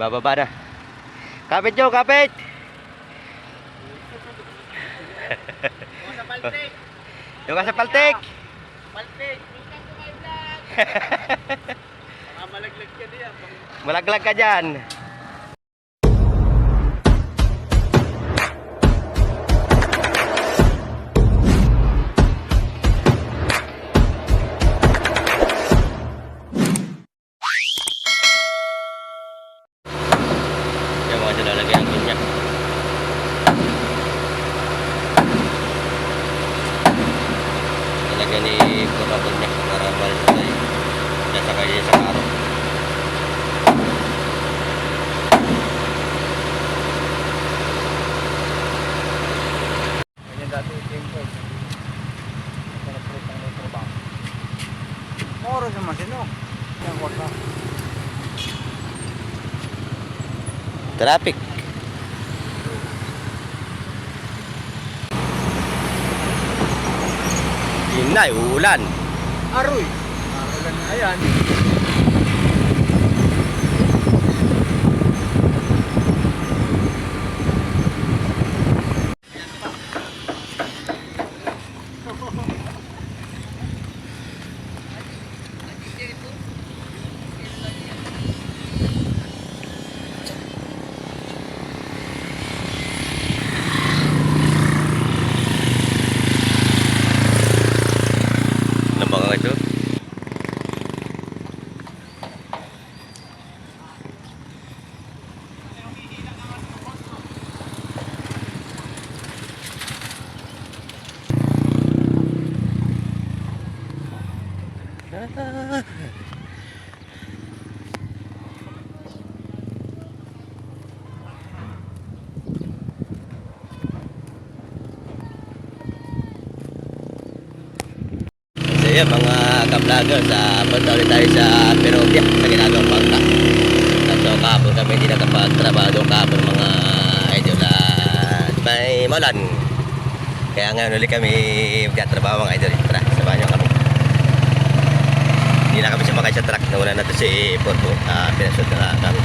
Bababa na. Kapit nyo, kapit! Sa Paltik. Yung ka sa paltik! Paltik. Baka malaglag ka diyan. Malaglag ka dyan. Yan mga dalalagay ang ganyan. Nalagyan ni Purabon niya para balik tayo. Sasakay niya sa karo. Ganyan dati yung tempo. Pinaputang ng trabaho. Moro sa masino. Yan kwarta. Traffic. Inay, ulan. Aroy. Aroy na yan. Nampak ito. So yun mga ka-vlogger, punta ulit tayo sa Perovia sa ginagawang bangka. At so kahapon kami hindi nakapagtrabaho kahapon mga idol at may maulan. Kaya ngayon ulit kami magkatrabaho mga idol. Tara, samahan nyo kami. Hindi na kami sumakay sa truck. Nauna natin si Porto. Pinasod na kami.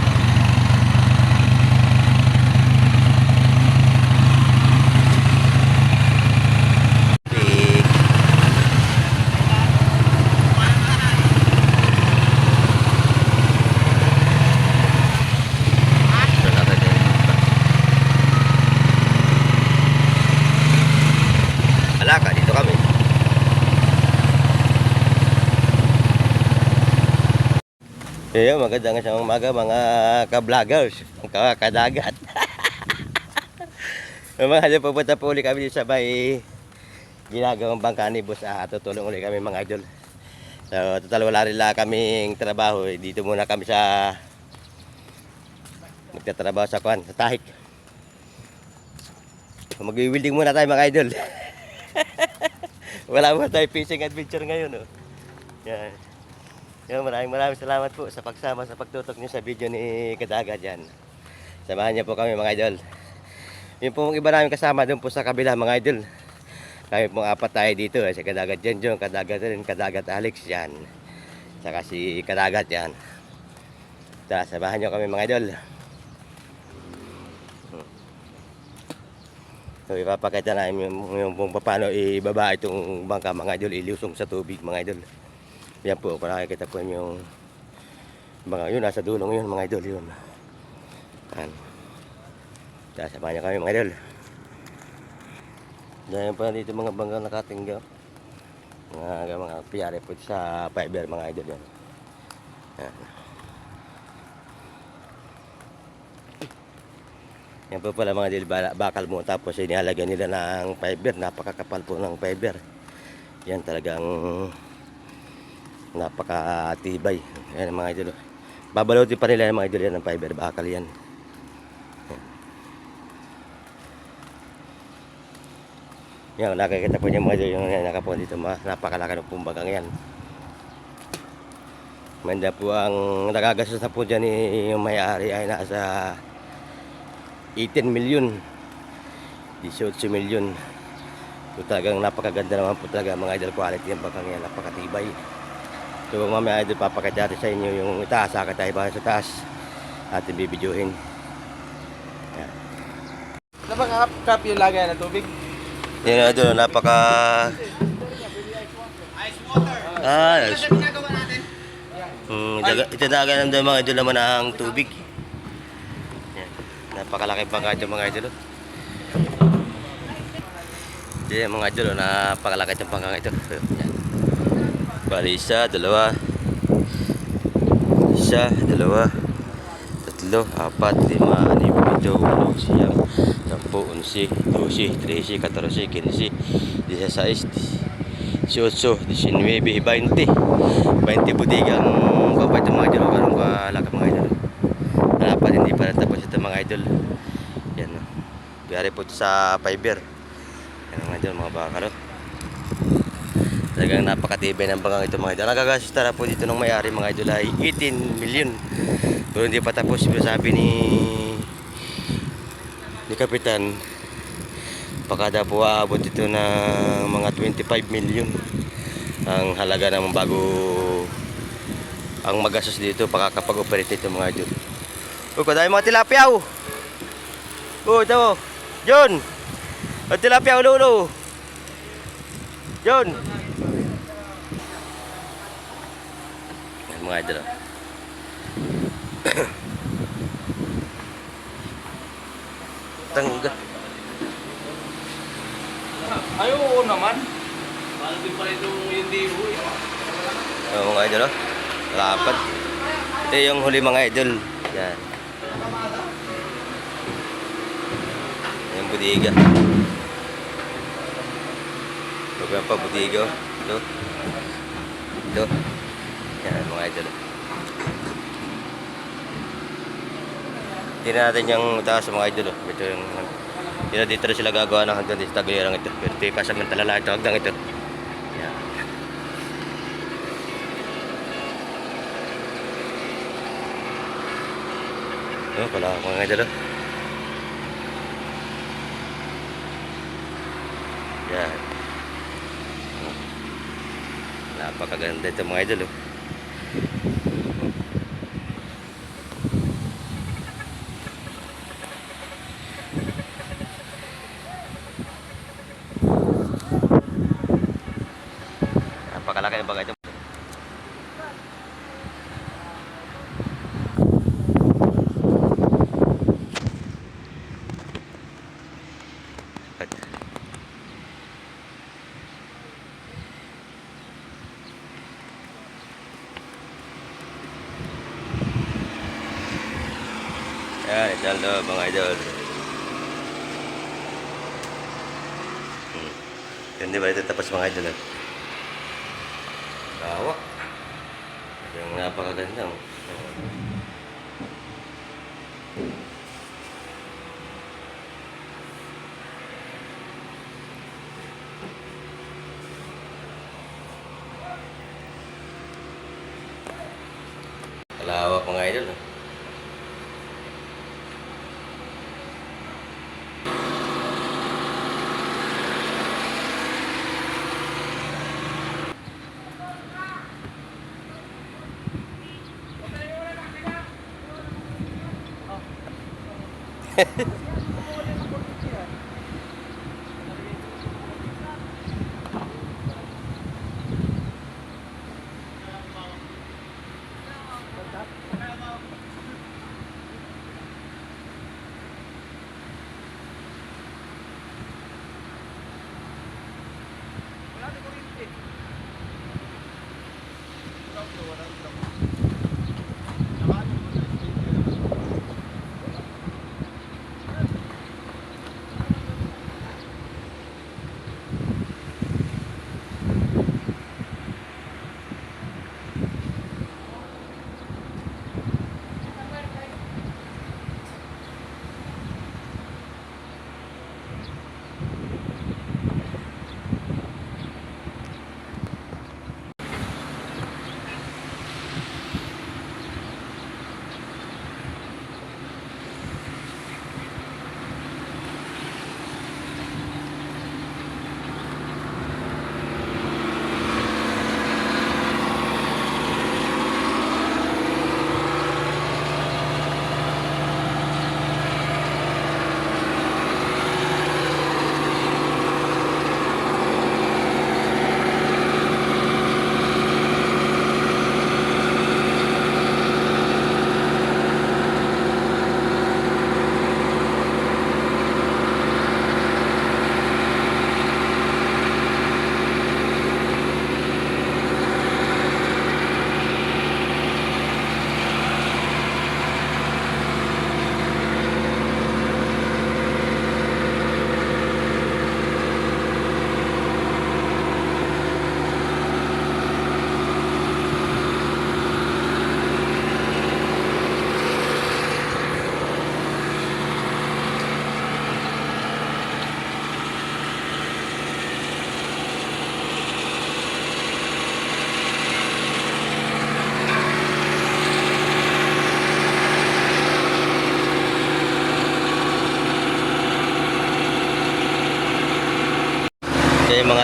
Alaka, dito kami. Ayun, magandang isang umaga mga ka-vloggers, kadagat. Mga idol, pupunta po ulit kami sa may ginagawang bangka ni Boss. Tutulong ulit kami mga idol. So, total wala rin lang kaming trabaho. Dito muna kami sa magtatrabaho sa kuwan, sa Tahik. Mag-wielding muna tayo mga idol. Wala mo tayo fishing adventure ngayon. Yan. Yan, maraming salamat po sa pagsama sa pagtutok nyo sa video ni Kadagat yan. Samahan niyo po kami mga idol. Yung po iba namin kasama doon po sa kabila mga idol. Kami pong apat tayo dito. Si Kadagat Jenjong, Kadagat rin, Kadagat Alex yan. Saka si Kadagat yan. Tara, samahan niyo kami mga idol. So ipapakita namin yung paano ibaba itong bangka mga idol, ilusong sa tubig mga idol. Yan po, para nakikita po yung bangka yun, nasa dulong yun mga idol yun. Yan. Sasamahan niya kami mga idol. Dahil pa dito mga bangka nakatingga. Mga piyari po sa fiber mga idol yan. Yan. Yan po pala mga idol, bakal mo tapos inihalagyan nila ng fiber. Napakakapal po ng fiber. Yan talagang napakatibay. Yan mga idol. Babalutin pa nila yung mga idol yan ng fiber bakal yan. Yan, nakikita po niyo mga idol yung nakapuan dito. Napakalaki ng pumbagang yan. Manda po ang nagagastos na po dyan yung may-ari ay nasa 18 million 18 million. So talagang napakaganda naman po talaga mga idol, quality yung bangkang yan, napakatibay. So mamaya idol, papakita natin sa inyo yung itaas, sakit tayo ba sa taas. ating bibidyohin. Yan. Ano ba kap yung lagay ng tubig? Yan mga idol, napaka... Ice water. Itadagan ng mga idol naman ang tubig. Yan. Napakalaki pangkat yung mga idol. Yan mga idol, napakalaki yung pangkat ito. Yan. Bali, isa, dalawa, tatlo, apat, lima, anim, pito, walo, siyam, 10, 11, 12, 13, 14, 15, 16, 18, 19, 20. 20 budigang babat ng mga idol. Karong kalaki mga idol. Dapat hindi pa natapos ito mga idol. Yan. Biyari po ito sa fiber. Yan mga idol, mga bakaro. Talagang napakatibay ng bangang ito mga idol. Nagagastos na po dito ng may-ari mga idol ay 18 million. Pero hindi pa tapos. Pero sabi ni Kapitan, baka daw po aabot ito ng mga 25 million ang halaga naman bago ang magastos dito pakakapag-operate ito mga idol. Uy, padami mga tilapia oh. Ito oh. John. Ang tilapia ulo. John. Yan mga idol. Tangga. Ay, oo naman. Parang din pala itong hindi ho. Mga idol oh. Lapad. Ito yung huli mga idol. Yan. Yung budiga. Huwag pa budiga oh. Ito. Yan mga idol. Tingnan natin yung taas sa mga idol. Ito yung dito na sila gagawa ng hanggang dito tagulirang ito. Pero ito yung pasamantala lang ito hanggang ito. Yan. Pala ako mga idol. Yan. Napakaganda ito mga idol. Napakalaki ng bagay ito. Yan, ito mga idol. Hindi ba ito tapos mga idol? Bawa. Yung napakaganda. Kalawak mga idol.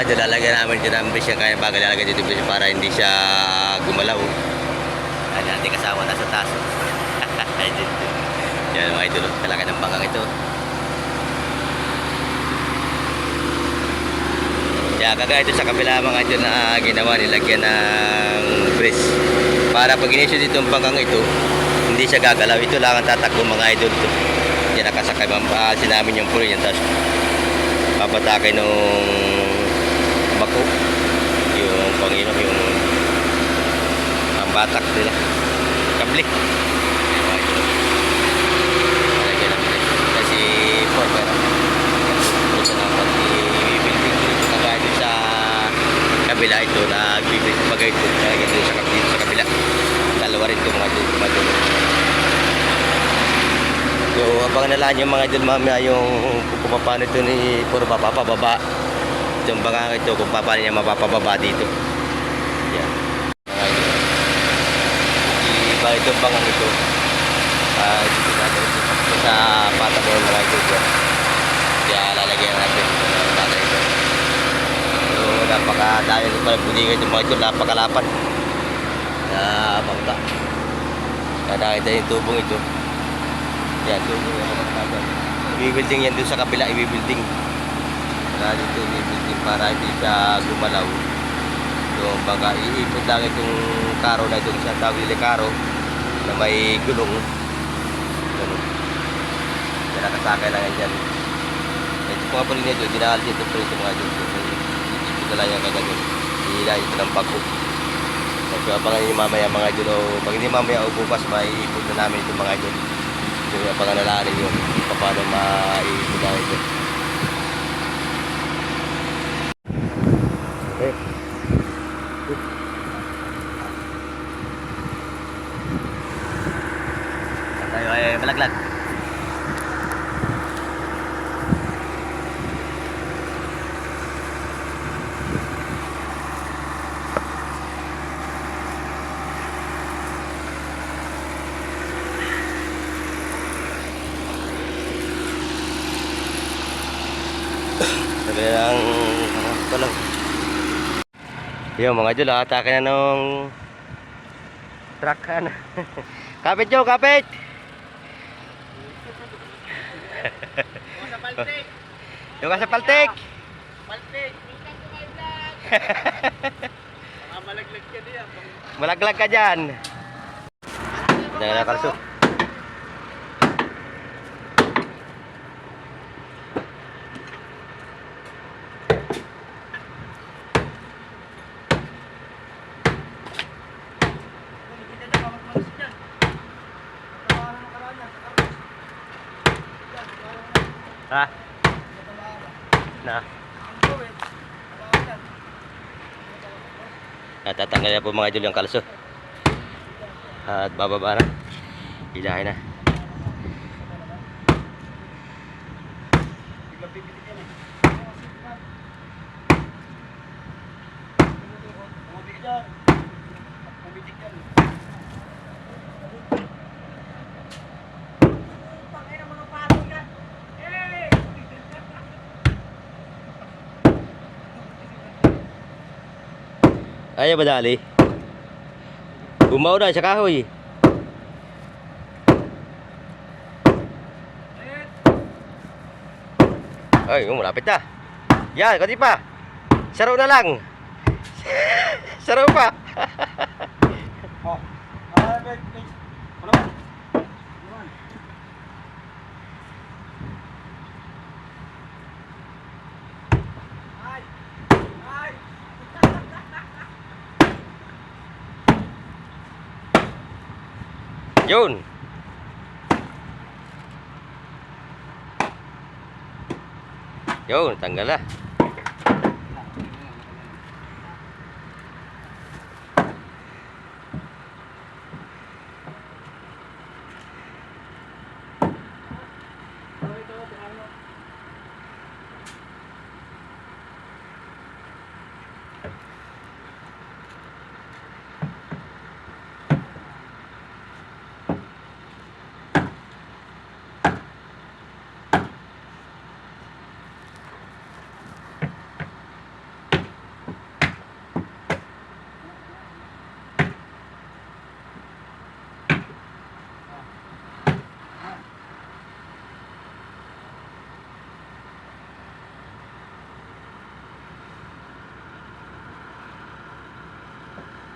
mga idol, lalagyan namin dito ng bridge. Yung kaya bagal lalagyan dito bridge para hindi siya gumalaw. Yan, ating kasama nasa taas. Yan mga idol, kalaki ng bangang ito. Kaya kagaya ito sa kabila mga idol na ginawa nilagyan ng bridge. Para pag inisyo dito ang bangang ito, hindi siya gagalaw. Ito lang ang tatakbo mga idol ito. Yan nakasakay namin yung pulo yan. Tapos papatakay nung bako. Yung Panginoon, yung ang batak nila. Kabli. Kasi for pero ito na pag i-building dito kagaya dito sa kabila ito na i-building bagay ito kaya dito sa kabila dalawa rin ito mga idol. So abangan na lang yung mga idol mamaya yung kung paano ito ni puro papababa itong bangang ito kung paano niya mapapababa dito. Yan mga idol, iba itong bangang ito dito natin ito sa patag ng mga idol dyan. Kaya lalagyan natin ito ng bagay ito. So napakadayo ito pala buligay itong mga idol, napakalapan na bangka. Kaya nakita yung tubong ito. Yan, tubong yung kapagkagan. I-building yan doon sa kabila, i-building. Kaya dito i-building para hindi siya gumalaw. So baga iipot lang itong karo na ito, siya tawag nila karo na may gulong. Ganun. Kaya nakasakay lang yan dyan. Ito mga puli nito, dinahal dito po ito mga dito. Iipot na lang yan kaya ganun. Ihila ito ng bago. So abangan nyo mamaya mga idol o pag hindi mamaya o bukas maiipot na namin itong mga idol. So abangan na lang yun kung paano maiipot na ito. Okay. Tayo ay malaglag. Sabi lang ito lang. Yung mga idol, atake na nung truck ano. Kapit Joe, kapit! Yung ka sa paltik! Paltik! Malaglag ka diyan. Malaglag ka dyan! Hindi na kalso. Ha? Na? Natatanggal na po mga idol yung kalso. At bababa na. Hilahin na. Ayaw ba dali? Bumaw na sa kahoy. Ay, malapit na. Yan, kasi pa. Saraw na lang. Saraw pa. Oh. Yun. Yun, tanggal na.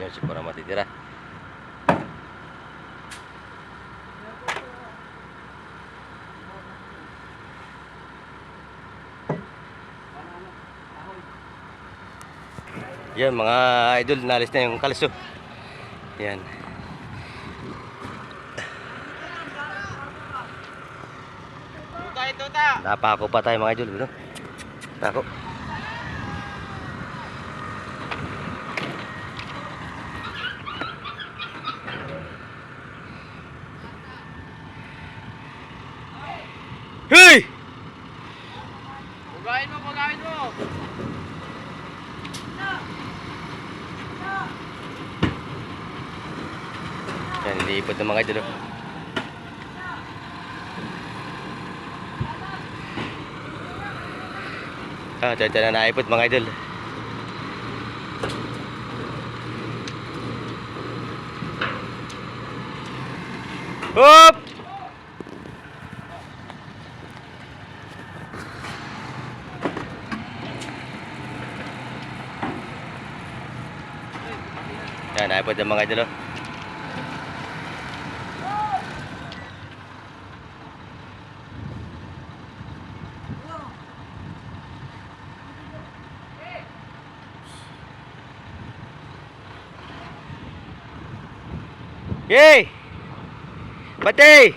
Search para matitira. Yan mga idol, nalis na yung kalso. Yan. Napako pa tayo mga idol, no? Tako. Hey! Pagain mo, pagain mo! Yan, iliipad ng mga idol. Oh. Dyan na naipod mga idol. Hop! Yan, naipod ng mga idol. Oh. Yay! Batay!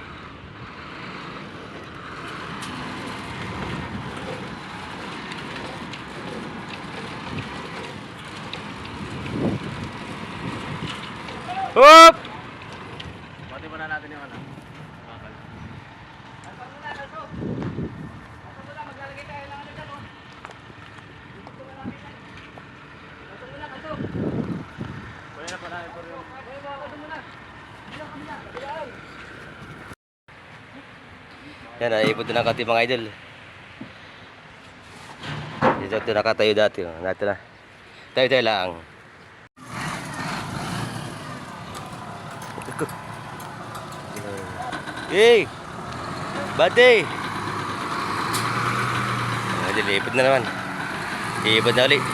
Hop! Pati mo na natin yung ano. Bakal. Pwede na pa namin po yung... Yan, naipod na ng kati mga idol. Dito nakatayo dati. Oh. Dati na. Tayo lang. Hey! Bate! Dilipod na naman. Iipod na ulit.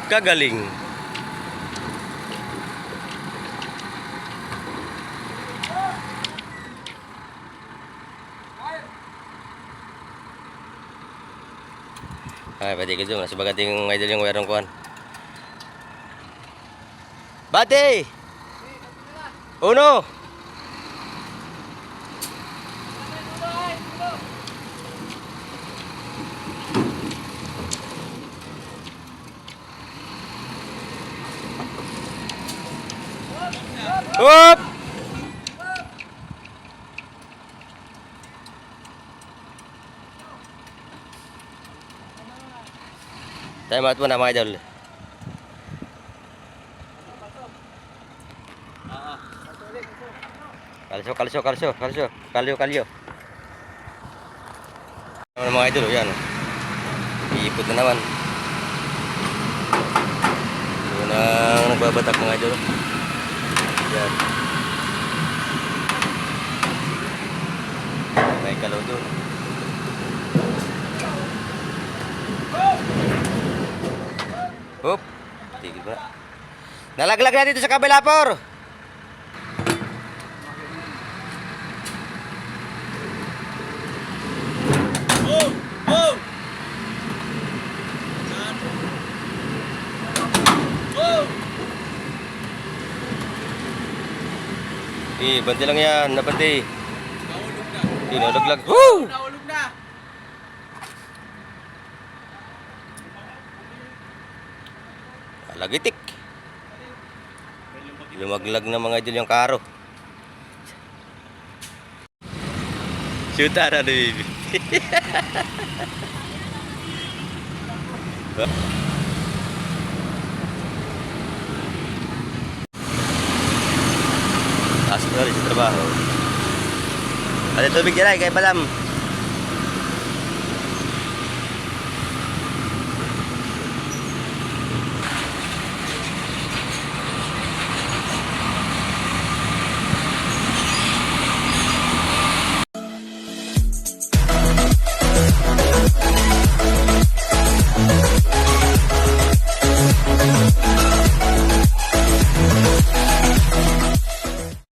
Kagaling. Ay, pwede ko doon. Nasa baganting idol yung werong kuhan. Bate! Uno! Hop! Time out muna mga idol. Kalyo. Ano mga idol, yan. Iipot na naman. Yun ang nagbabatak mga idol. Yan. May kalaw doon. Hop. Tigil ba? Nalaglag na dito sa kabila por. Banti lang yan, nabanti. Nahulog na. Nalaglag. Woo! Nahulog na. Lagitik. Lumaglag na mga idol yung karo. Shoota na ni baby. Pasok na rin sa trabaho. Pati tubig yan ay, kay Palam.